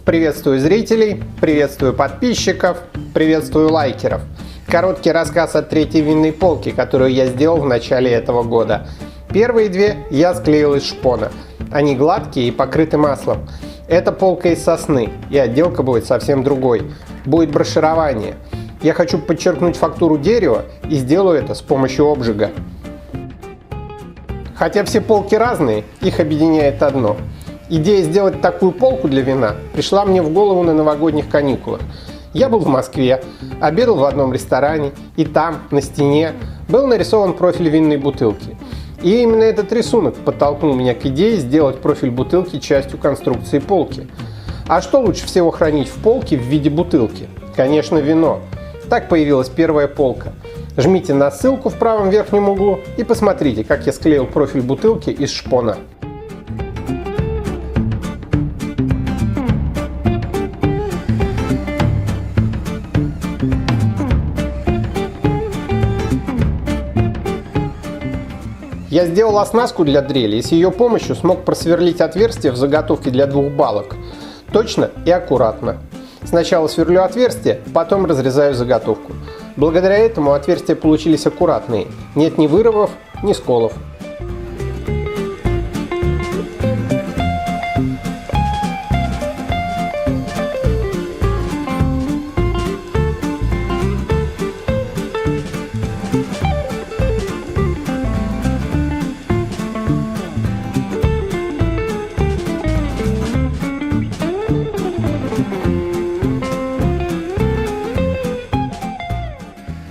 Приветствую зрителей, приветствую подписчиков, приветствую лайкеров. Короткий рассказ от третьей винной полки, которую я сделал в начале этого года. Первые две я склеил из шпона. Они гладкие и покрыты маслом. Это полка из сосны, и отделка будет совсем другой. Будет броширование. Я хочу подчеркнуть фактуру дерева и сделаю это с помощью обжига. Хотя все полки разные, их объединяет одно. Идея сделать такую полку для вина пришла мне в голову на новогодних каникулах. Я был в Москве, обедал в одном ресторане, и там, на стене, был нарисован профиль винной бутылки. И именно этот рисунок подтолкнул меня к идее сделать профиль бутылки частью конструкции полки. А что лучше всего хранить в полке в виде бутылки? Конечно, вино. Так появилась первая полка. Жмите на ссылку в правом верхнем углу и посмотрите, как я склеил профиль бутылки из шпона. Я сделал оснастку для дрели и с ее помощью смог просверлить отверстие в заготовке для 2 балок. Точно и аккуратно. Сначала сверлю отверстие, потом разрезаю заготовку. Благодаря этому отверстия получились аккуратные. Нет ни вырывов, ни сколов.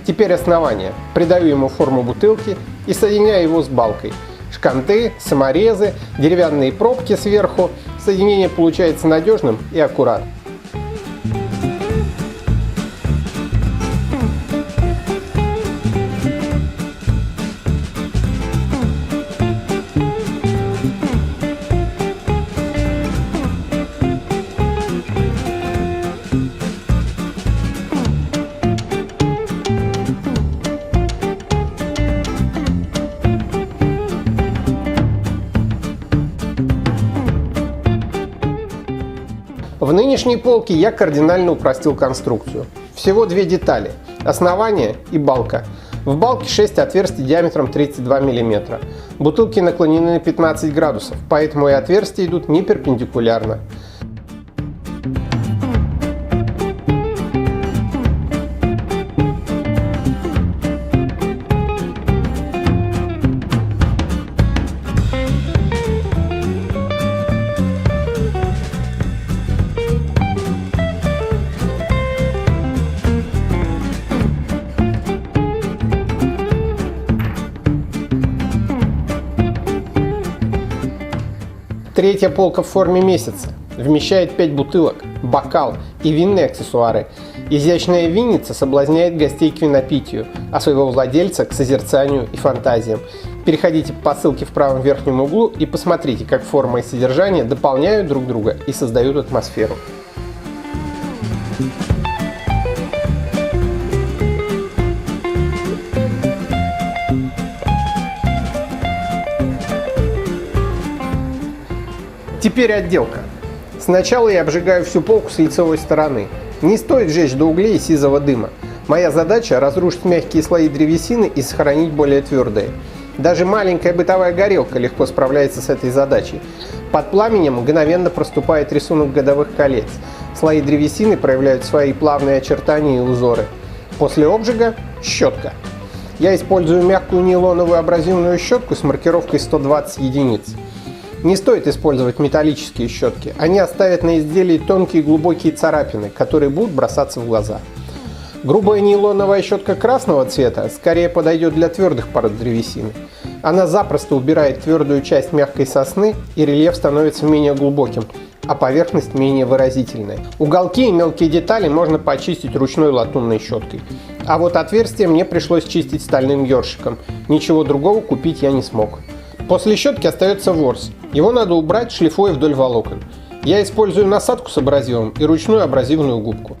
Теперь основание. Придаю ему форму бутылки и соединяю его с балкой. Шканты, саморезы, деревянные пробки сверху. Соединение получается надежным и аккуратным. В нынешней полке я кардинально упростил конструкцию. Всего 2 детали – основание и балка. В балке 6 отверстий диаметром 32 мм. Бутылки наклонены на 15 градусов, поэтому и отверстия идут не перпендикулярно. Третья полка в форме месяца. Вмещает 5 бутылок, бокал и винные аксессуары. Изящная винница соблазняет гостей к винопитию, а своего владельца к созерцанию и фантазиям. Переходите по ссылке в правом верхнем углу и посмотрите, как форма и содержание дополняют друг друга и создают атмосферу. Теперь отделка. Сначала я обжигаю всю полку с лицевой стороны. Не стоит жечь до углей и сизого дыма. Моя задача – разрушить мягкие слои древесины и сохранить более твердые. Даже маленькая бытовая горелка легко справляется с этой задачей. Под пламенем мгновенно проступает рисунок годовых колец. Слои древесины проявляют свои плавные очертания и узоры. После обжига – щетка. Я использую мягкую нейлоновую абразивную щетку с маркировкой 120 единиц. Не стоит использовать металлические щетки, они оставят на изделии тонкие глубокие царапины, которые будут бросаться в глаза. Грубая нейлоновая щетка красного цвета скорее подойдет для твердых пород древесины. Она запросто убирает твердую часть мягкой сосны, и рельеф становится менее глубоким, а поверхность менее выразительной. Уголки и мелкие детали можно почистить ручной латунной щеткой. А вот отверстия мне пришлось чистить стальным ёршиком. Ничего другого купить я не смог. После щетки остается ворс. Его надо убрать, шлифуя вдоль волокон. Я использую насадку с абразивом и ручную абразивную губку.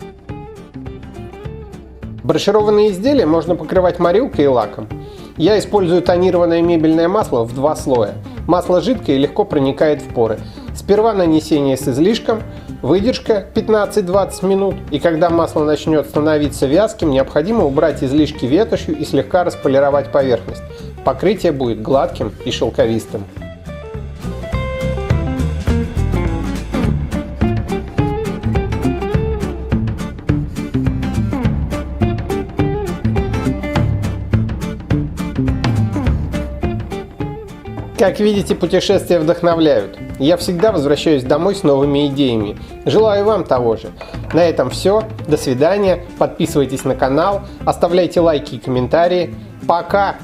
Брошированные изделия можно покрывать морилкой и лаком. Я использую тонированное мебельное масло в 2 слоя. Масло жидкое и легко проникает в поры. Сперва нанесение с излишком, Выдержка 15-20 минут, и когда масло начнет становиться вязким, необходимо убрать излишки ветошью и слегка располировать поверхность. Покрытие будет гладким и шелковистым. Как видите, путешествия вдохновляют. Я всегда возвращаюсь домой с новыми идеями. Желаю вам того же. На этом все. До свидания. Подписывайтесь на канал, оставляйте лайки и комментарии. Пока!